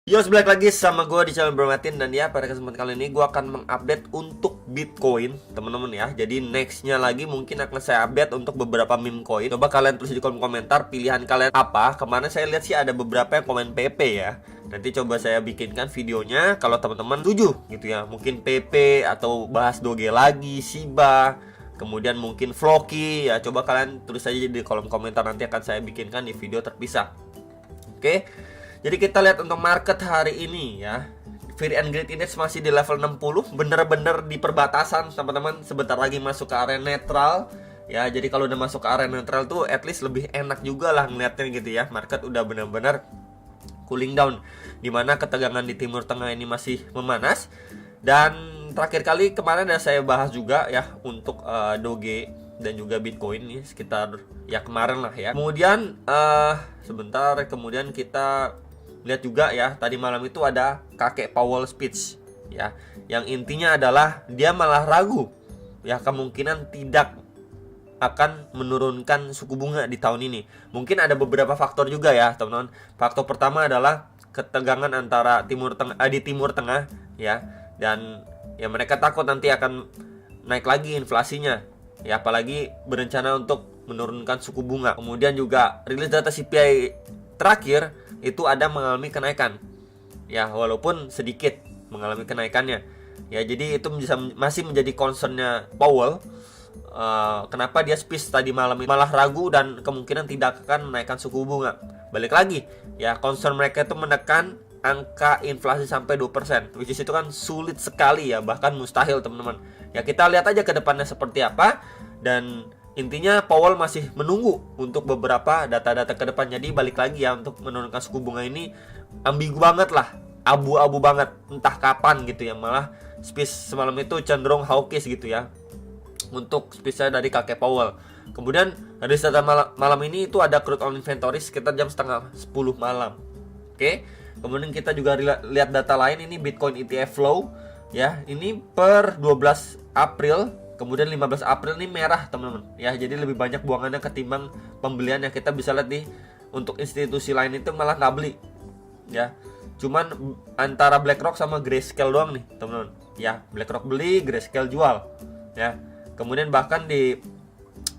Yo, balik lagi sama gue di channel Bro Martin. Dan ya, pada kesempatan kali ini gue akan mengupdate untuk Bitcoin, teman-teman ya. Jadi nextnya lagi mungkin akan saya update untuk beberapa meme coin. Coba kalian tulis di kolom komentar pilihan kalian apa. Kemarin saya lihat sih ada beberapa yang komen PP ya. Nanti coba saya bikinkan videonya kalau teman-teman setuju gitu ya. Mungkin PP atau bahas Doge lagi, Shiba, kemudian mungkin Floki ya. Coba kalian tulis aja di kolom komentar, nanti akan saya bikinkan di video terpisah. Oke. Jadi kita lihat untuk market hari ini ya. Fear and Greed Index masih di level 60, bener-bener di perbatasan teman-teman. Sebentar lagi masuk ke area netral ya. Jadi kalau udah masuk ke area netral tuh at least lebih enak juga lah ngeliatnya gitu ya. Market udah benar-benar cooling down, dimana ketegangan di Timur Tengah ini masih memanas. Dan terakhir kali kemarin ada saya bahas juga ya untuk Doge dan juga Bitcoin nih sekitar ya kemarin lah ya. Kemudian sebentar kemudian kita lihat juga ya, tadi malam itu ada kakek Powell speech ya, yang intinya adalah dia malah ragu ya kemungkinan tidak akan menurunkan suku bunga di tahun ini. Mungkin ada beberapa faktor juga ya teman-teman. Faktor pertama adalah ketegangan antara di Timur Tengah ya, dan ya mereka takut nanti akan naik lagi inflasinya ya, apalagi berencana untuk menurunkan suku bunga. Kemudian juga rilis data CPI terakhir itu ada mengalami kenaikan ya, walaupun sedikit mengalami kenaikannya ya. Jadi itu masih menjadi concernnya Powell. Kenapa dia speech tadi malam itu malah ragu dan kemungkinan tidak akan menaikkan suku bunga. Balik lagi ya, concern mereka itu menekan angka inflasi sampai 2%, which is itu kan sulit sekali ya, bahkan mustahil teman-teman ya. Kita lihat aja ke depannya seperti apa. Dan intinya Powell masih menunggu untuk beberapa data-data ke depan. Jadi balik lagi ya, untuk menurunkan suku bunga ini ambigu banget lah, abu-abu banget, entah kapan gitu ya. Malah speech semalam itu cenderung hawkish gitu ya untuk speech dari kakek Powell. Kemudian dari data malam ini itu ada crude oil inventory sekitar jam setengah 10 malam. Oke. Kemudian kita juga lihat data lain, ini Bitcoin ETF flow ya. Ini per 12 April. Kemudian 15 April ini merah teman-teman ya, jadi lebih banyak buangannya ketimbang pembelian. Yang kita bisa lihat nih, untuk institusi lain itu malah nggak beli ya. Cuman antara BlackRock sama Grayscale doang nih teman-teman ya. BlackRock beli, Grayscale jual ya. Kemudian bahkan di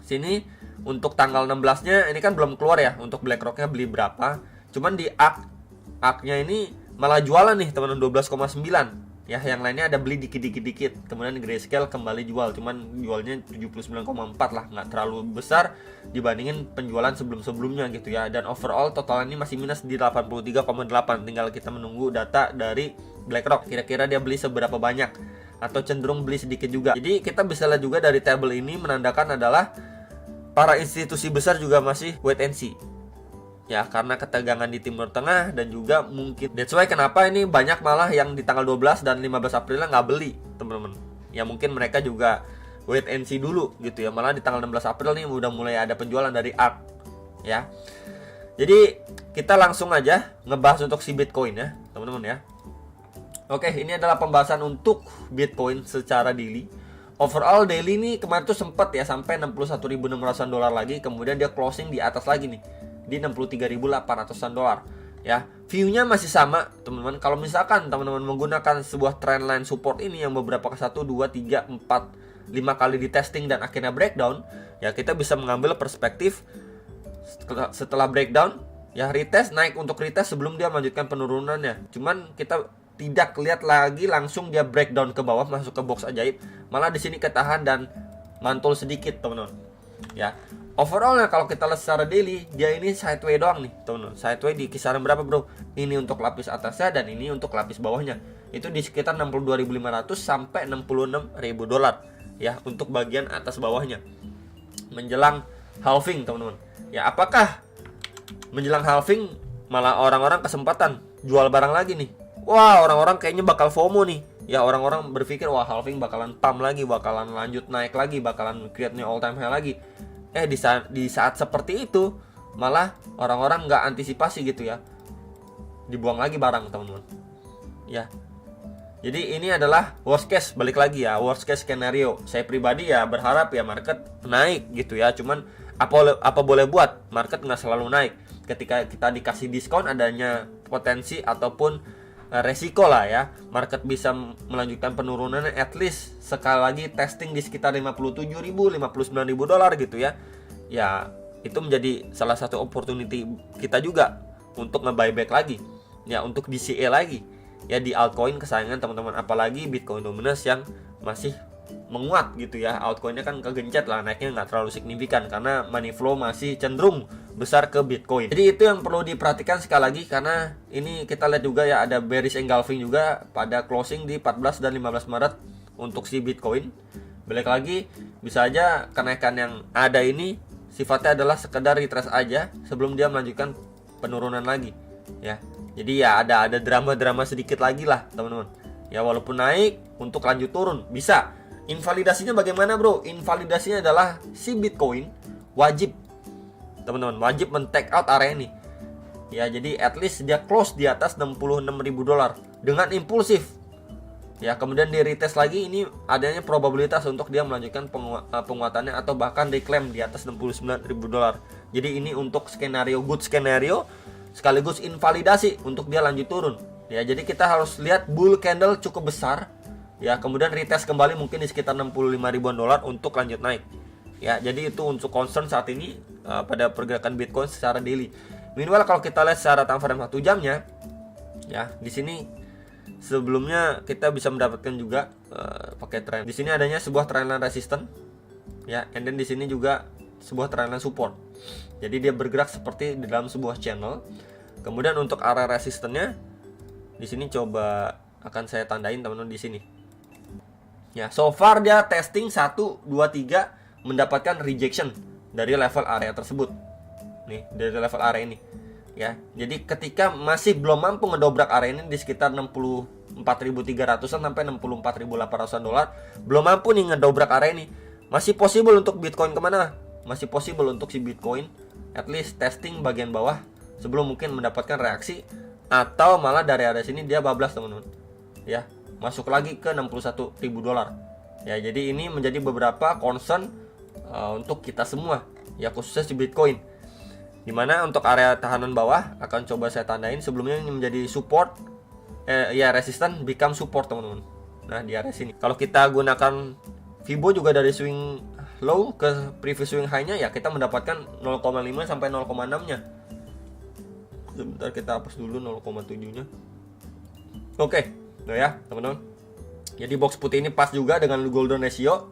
sini untuk tanggal 16-nya ini kan belum keluar ya, untuk BlackRock-nya beli berapa. Cuman di ARK-nya ini malah jualan nih teman-teman, 12,9 ya. Yang lainnya ada beli dikit-dikit. Kemudian Grayscale kembali jual, cuman jualnya 79,4 lah, nggak terlalu besar dibandingin penjualan sebelum-sebelumnya gitu ya. Dan overall total ini masih minus di 83,8. Tinggal kita menunggu data dari BlackRock, kira-kira dia beli seberapa banyak atau cenderung beli sedikit juga. Jadi kita bisa lihat juga dari tabel ini menandakan adalah para institusi besar juga masih wait and see ya, karena ketegangan di Timur Tengah. Dan juga mungkin that's why kenapa ini banyak malah yang di tanggal 12 dan 15 April nggak beli teman-teman ya. Mungkin mereka juga wait and see dulu gitu ya. Malah di tanggal 16 April nih udah mulai ada penjualan dari ARK ya. Jadi kita langsung aja ngebahas untuk si Bitcoin ya teman-teman ya. Oke, ini adalah pembahasan untuk Bitcoin secara daily. Overall daily ini kemarin tuh sempat ya sampai 61.600-an dolar lagi. Kemudian dia closing di atas lagi nih, di 63.800-an dolar ya. View-nya masih sama teman-teman. Kalau misalkan teman-teman menggunakan sebuah trendline support ini yang beberapa 1, 2, 3, 4, 5 kali di testing dan akhirnya breakdown ya, kita bisa mengambil perspektif setelah breakdown ya, retest, naik untuk retest sebelum dia melanjutkan penurunannya. Cuman kita tidak lihat lagi langsung dia breakdown ke bawah masuk ke box ajaib, malah di sini ketahan dan mantul sedikit teman-teman ya. Overallnya kalau kita lihat secara daily, dia ini sideway doang nih teman-teman. Sideway di kisaran berapa bro? Ini untuk lapis atasnya dan ini untuk lapis bawahnya. Itu di sekitar 62.500 sampai 66.000 dolar ya untuk bagian atas bawahnya. Menjelang halving teman-teman ya. Apakah menjelang halving malah orang-orang kesempatan jual barang lagi nih? Wah, orang-orang kayaknya bakal FOMO nih ya. Orang-orang berpikir wah halving bakalan pump lagi, bakalan lanjut naik lagi, bakalan create new all time high lagi. Di saat seperti itu malah orang-orang nggak antisipasi gitu ya, dibuang lagi barang teman-teman ya. Jadi ini adalah worst case, balik lagi ya, worst case skenario. Saya pribadi ya berharap ya market naik gitu ya. Cuman apa boleh buat, market nggak selalu naik. Ketika kita dikasih diskon, adanya potensi ataupun resiko lah ya, market bisa melanjutkan penurunannya at least sekali lagi testing di sekitar 57.000, 59.000 dolar gitu ya. Ya, itu menjadi salah satu opportunity kita juga untuk nge-buyback lagi. Ya, untuk DCA lagi. Ya, di altcoin kesayangan teman-teman, apalagi Bitcoin Dominance yang masih menguat gitu ya. Altcoinnya kan kegencet lah, naiknya nggak terlalu signifikan karena money flow masih cenderung besar ke Bitcoin. Jadi itu yang perlu diperhatikan sekali lagi, karena ini kita lihat juga ya ada bearish engulfing juga pada closing di 14 dan 15 Maret untuk si Bitcoin. Balik lagi, bisa aja kenaikan yang ada ini sifatnya adalah sekedar retrace aja sebelum dia melanjutkan penurunan lagi ya. Jadi ya ada drama-drama sedikit lagi lah teman-teman. Ya, walaupun naik untuk lanjut turun bisa. Invalidasinya bagaimana bro? Invalidasinya adalah si Bitcoin wajib teman-teman, wajib men-take out area ini. Ya, jadi at least dia close di atas 66.000 dolar dengan impulsif. Ya, kemudian di retest lagi, ini adanya probabilitas untuk dia melanjutkan penguatannya atau bahkan diklaim di atas 69.000 dolar. Jadi ini untuk skenario good skenario sekaligus invalidasi untuk dia lanjut turun. Ya, jadi kita harus lihat bull candle cukup besar. Ya, kemudian retest kembali mungkin di sekitar 65 ribuan dolar untuk lanjut naik. Ya, jadi itu untuk concern saat ini pada pergerakan Bitcoin secara daily. Minimal kalau kita lihat secara time frame 1 jamnya, ya di sini sebelumnya kita bisa mendapatkan juga pakai trend. Di sini adanya sebuah trendline resistance, ya, and then di sini juga sebuah trendline support. Jadi dia bergerak seperti di dalam sebuah channel. Kemudian untuk area resistennya di sini coba akan saya tandain teman-teman di sini. Ya, so far dia testing 1 2 3 mendapatkan rejection dari level area tersebut. Nih, dari level area ini. Ya, jadi ketika masih belum mampu ngedobrak area ini di sekitar 64.300-an sampai 64.800-an dolar, belum mampu nih ngedobrak area ini. Masih possible untuk Bitcoin kemana? Masih possible untuk si Bitcoin at least testing bagian bawah sebelum mungkin mendapatkan reaksi, atau malah dari area sini dia bablas teman-teman. Ya, masuk lagi ke 61.000 dolar. Ya, jadi ini menjadi beberapa concern untuk kita semua, ya, khususnya si Bitcoin. Dimana untuk area tahanan bawah akan coba saya tandain. Sebelumnya ini menjadi support, ya resistance become support teman-teman. Nah, di area sini kalau kita gunakan Fibo juga dari swing low ke previous swing high-nya, ya kita mendapatkan 0,5 sampai 0,6 nya. Sebentar kita hapus dulu 0,7 nya. Oke, nah ya teman-teman. Jadi box putih ini pas juga dengan golden ratio,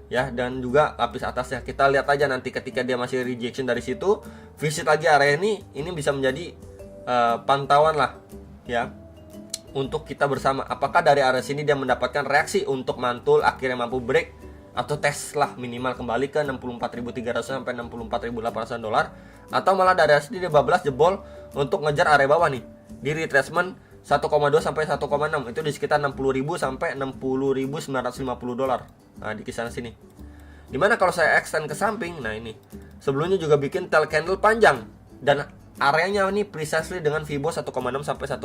ya, dan juga lapis atasnya. Kita lihat aja nanti ketika dia masih rejection dari situ, visit lagi area ini bisa menjadi pantauan lah, ya, untuk kita bersama. Apakah dari area sini dia mendapatkan reaksi untuk mantul, akhirnya mampu break, atau tes lah minimal kembali ke 64.300 sampai 64.800 dolar, atau malah dari area sini dia bablas jebol untuk ngejar area bawah nih di retracement 1,2 sampai 1,6, itu di sekitar 60.000 sampai 60.950 dolar. Nah, di kisaran sini. Dimana kalau saya extend ke samping, nah ini sebelumnya juga bikin tail candle panjang dan areanya ini precisely dengan Fibo 1,6 sampai 1,2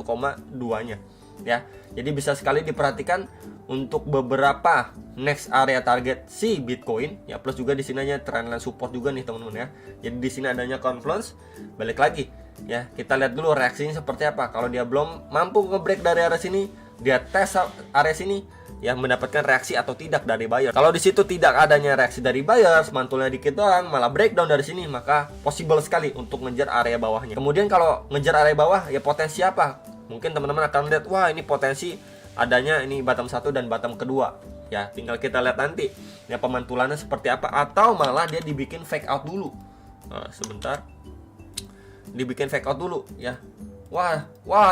nya, ya. Jadi bisa sekali diperhatikan untuk beberapa next area target si Bitcoin, ya, plus juga di sini ada trendline support juga nih teman-teman ya. Jadi di sini adanya confluence, balik lagi, ya, kita lihat dulu reaksinya seperti apa. Kalau dia belum mampu nge-break dari area sini, dia tes area sini, ya, mendapatkan reaksi atau tidak dari buyer. Kalau di situ tidak adanya reaksi dari buyer, mantulnya dikit doang, malah breakdown dari sini, maka possible sekali untuk ngejar area bawahnya. Kemudian kalau ngejar area bawah, ya potensi apa? Mungkin teman-teman akan lihat, wah ini potensi adanya ini bottom 1 dan bottom kedua. Ya, tinggal kita lihat nanti ya pemantulannya seperti apa, atau malah dia dibikin fake out dulu. Nah, sebentar. Dibikin fake out dulu, ya. Wah,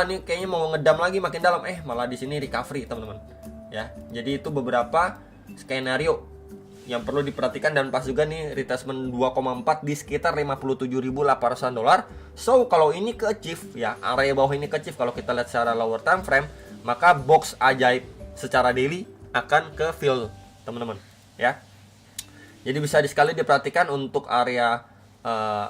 ini kayaknya mau ngedam lagi makin dalam, malah di sini recovery, teman-teman. Ya, jadi itu beberapa skenario yang perlu diperhatikan, dan pas juga nih retracement 2,4 di sekitar 57.800 dolar. So kalau ini ke achieve, ya, area bawah ini ke achieve, kalau kita lihat secara lower time frame, maka box ajaib secara daily akan ke fill, teman-teman, ya. Jadi bisa sekali diperhatikan untuk area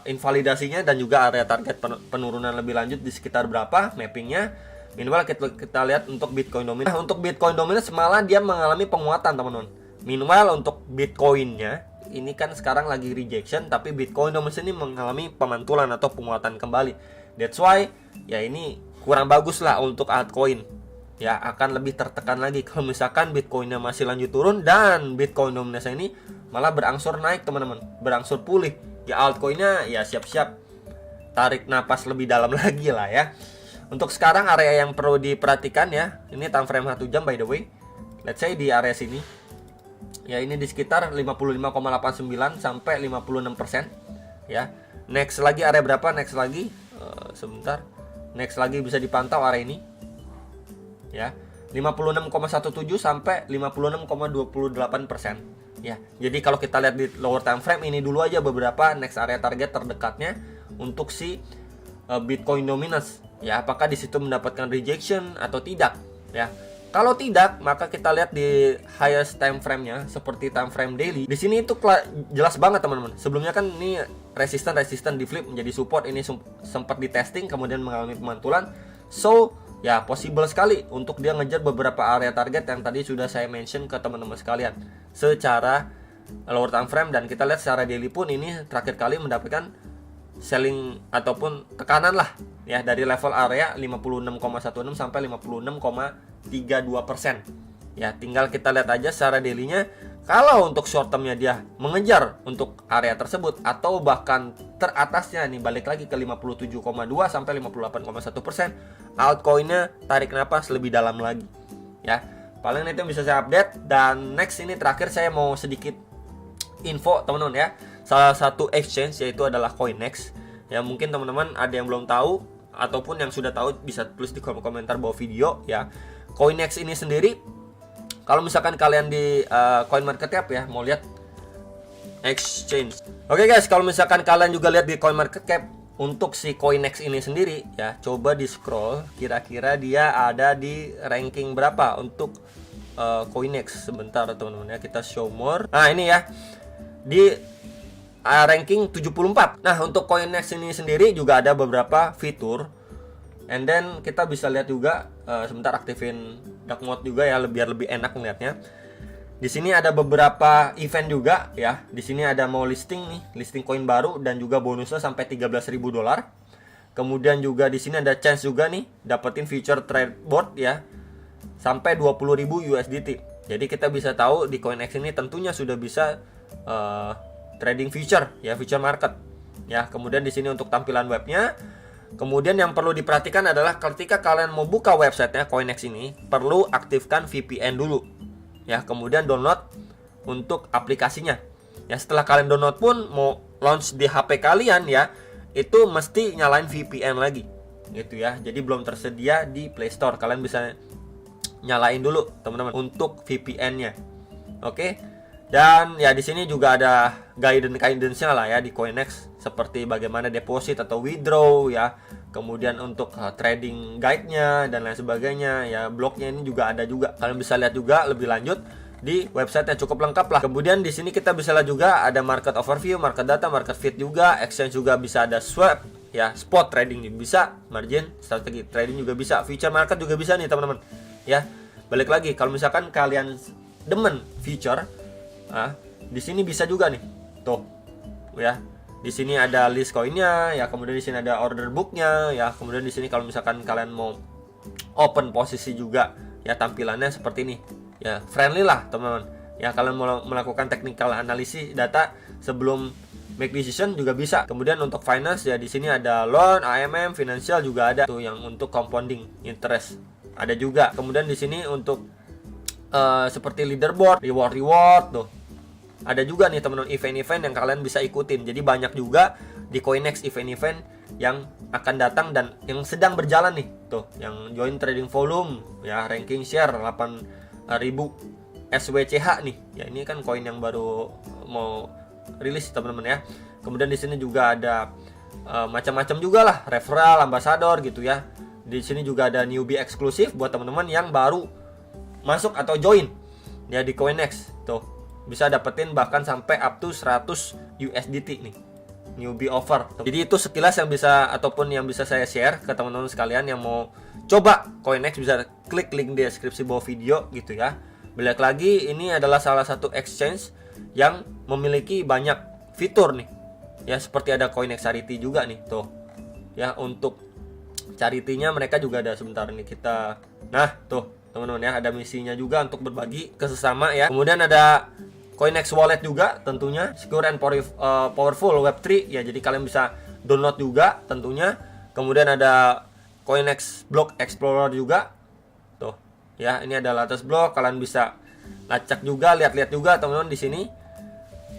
invalidasinya dan juga area target penurunan lebih lanjut di sekitar berapa mappingnya. Minimal kita lihat untuk Bitcoin Dominance. Nah, untuk Bitcoin Dominance malah dia mengalami penguatan, teman-teman. Minimal untuk Bitcoinnya ini kan sekarang lagi rejection, tapi Bitcoin Dominance ini mengalami pemantulan atau penguatan kembali. That's why ya ini kurang bagus lah untuk altcoin. Ya, akan lebih tertekan lagi kalau misalkan Bitcoinnya masih lanjut turun dan Bitcoin dominasi ini malah berangsur naik teman-teman, berangsur pulih. Ya altcoinnya ya siap-siap tarik napas lebih dalam lagi lah ya. Untuk sekarang area yang perlu diperhatikan ya, ini time frame 1 jam by the way. Let's say di area sini. Ya ini di sekitar 55,89 sampai 56% ya. Next lagi area berapa? Next lagi sebentar. Next lagi bisa dipantau area ini. Ya, 56,17 sampai 56,28%. Ya, jadi kalau kita lihat di lower time frame ini dulu aja beberapa next area target terdekatnya untuk si Bitcoin dominance. Ya, apakah di situ mendapatkan rejection atau tidak? Ya, kalau tidak, maka kita lihat di highest time frame-nya seperti time frame daily. Di sini itu jelas banget teman-teman. Sebelumnya kan ini resisten di flip menjadi support, ini sempat di testing kemudian mengalami pemantulan. So ya possible sekali untuk dia ngejar beberapa area target yang tadi sudah saya mention ke teman-teman sekalian secara lower time frame, dan kita lihat secara daily pun ini terakhir kali mendapatkan selling ataupun tekanan lah ya dari level area 56,16 sampai 56,32%. Ya, tinggal kita lihat aja secara daily-nya. Kalau untuk short term-nya dia mengejar untuk area tersebut atau bahkan teratasnya nih, balik lagi ke 57,2 sampai 58,1%, altcoin-nya tarik napas lebih dalam lagi. Ya, paling itu yang bisa saya update. Dan next ini terakhir saya mau sedikit info teman-teman ya. Salah satu exchange yaitu adalah Coinex. Ya, mungkin teman-teman ada yang belum tahu ataupun yang sudah tahu bisa tulis di kolom komentar bawah video ya. Coinex ini sendiri, kalau misalkan kalian di CoinMarketCap ya, mau lihat exchange. Oke guys, kalau misalkan kalian juga lihat di CoinMarketCap untuk si Coinex ini sendiri ya, coba di scroll kira-kira dia ada di ranking berapa untuk Coinex. Sebentar teman-teman ya, kita show more. Nah, ini ya. Di ranking 74. Nah, untuk Coinex ini sendiri juga ada beberapa fitur. And then kita bisa lihat juga sebentar aktifin dark mode juga ya, biar lebih enak ngeliatnya. Di sini ada beberapa event juga ya. Di sini ada mau listing nih, listing koin baru dan juga bonusnya sampai $13.000. Kemudian juga di sini ada chance juga nih dapetin future trade board ya sampai 20.000 USDT. Jadi kita bisa tahu di Coinex ini tentunya sudah bisa trading future ya, future market. Ya, kemudian di sini untuk tampilan webnya. Kemudian yang perlu diperhatikan adalah ketika kalian mau buka websitenya Coinex ini, perlu aktifkan VPN dulu. Ya, kemudian download untuk aplikasinya. Ya, setelah kalian download pun mau launch di HP kalian ya, itu mesti nyalain VPN lagi. Gitu ya. Jadi belum tersedia di Play Store. Kalian bisa nyalain dulu, teman-teman, untuk VPN-nya. Oke. Dan ya di sini juga ada guidance-nya lah ya di Coinex, seperti bagaimana deposit atau withdraw ya. Kemudian untuk trading guide-nya dan lain sebagainya ya, blognya ini juga ada juga. Kalian bisa lihat juga lebih lanjut di website yang cukup lengkap lah. Kemudian di sini kita bisa lihat juga ada market overview, market data, market feed juga, exchange juga bisa ada swap ya, spot trading juga bisa, margin, strategi trading juga bisa, future market juga bisa nih teman-teman. Ya, balik lagi kalau misalkan kalian demen future, di sini bisa juga nih. Tuh. Ya. Di sini ada list koinnya ya, kemudian di sini ada order booknya ya, kemudian di sini kalau misalkan kalian mau open posisi juga ya, tampilannya seperti ini. Ya, friendly lah, teman-teman. Ya, kalian mau melakukan technical analisis data sebelum make decision juga bisa. Kemudian untuk finance ya, di sini ada loan, AMM, financial juga ada tuh, yang untuk compounding interest ada juga. Kemudian di sini untuk seperti leaderboard, reward tuh. Ada juga nih teman-teman event-event yang kalian bisa ikutin. Jadi banyak juga di Coinex event-event yang akan datang dan yang sedang berjalan nih. Tuh, yang join trading volume ya, ranking share 8.000 SWCH nih. Ya, ini kan koin yang baru mau rilis teman-teman ya. Kemudian di sini juga ada macam-macam juga lah, referral, ambassador gitu ya. Di sini juga ada newbie eksklusif buat teman-teman yang baru masuk atau join ya di Coinex. Tuh, bisa dapetin bahkan sampai up to 100 USDT nih, newbie offer. Jadi itu sekilas yang bisa ataupun yang bisa saya share ke teman-teman sekalian yang mau coba Coinex. Bisa klik link di deskripsi bawah video gitu ya. Balik lagi, ini adalah salah satu exchange yang memiliki banyak fitur nih ya, seperti ada Coinex Charity juga nih tuh ya, untuk charity-nya mereka juga ada. Sebentar ini kita. Nah, tuh teman-teman ya, ada misinya juga untuk berbagi ke sesama ya. Kemudian ada Coinex Wallet juga tentunya, secure and powerful Web3 ya. Jadi kalian bisa download juga tentunya. Kemudian ada Coinex Block Explorer juga. Tuh ya, ini ada latest block, kalian bisa lacak juga, lihat-lihat juga teman-teman di sini.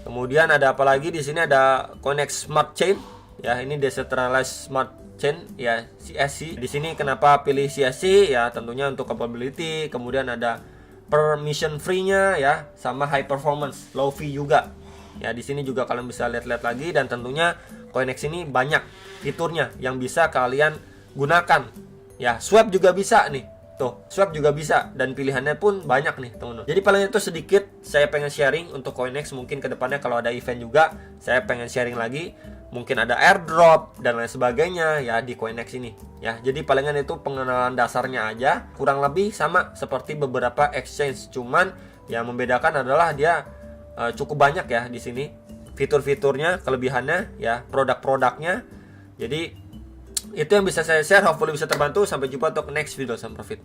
Kemudian ada apa lagi di sini, ada Coinex Smart Chain ya, ini decentralized smart chain ya, CSC. Di sini kenapa pilih CSC ya, tentunya untuk capability, kemudian ada permission free-nya ya, sama high performance, low fee juga. Ya, di sini juga kalian bisa lihat-lihat lagi, dan tentunya Coinex ini banyak fiturnya yang bisa kalian gunakan. Ya, swap juga bisa nih. Tuh, swap juga bisa, dan pilihannya pun banyak nih teman-teman. Jadi paling itu sedikit saya pengen sharing untuk Coinex. Mungkin kedepannya kalau ada event juga saya pengen sharing lagi, mungkin ada airdrop dan lain sebagainya ya di Coinex ini ya. Jadi palingan itu pengenalan dasarnya aja, kurang lebih sama seperti beberapa exchange, cuman yang membedakan adalah dia cukup banyak ya di sini fitur-fiturnya, kelebihannya ya, produk-produknya. Jadi itu yang bisa saya share, hopefully bisa terbantu. Sampai jumpa untuk next video, sama profit.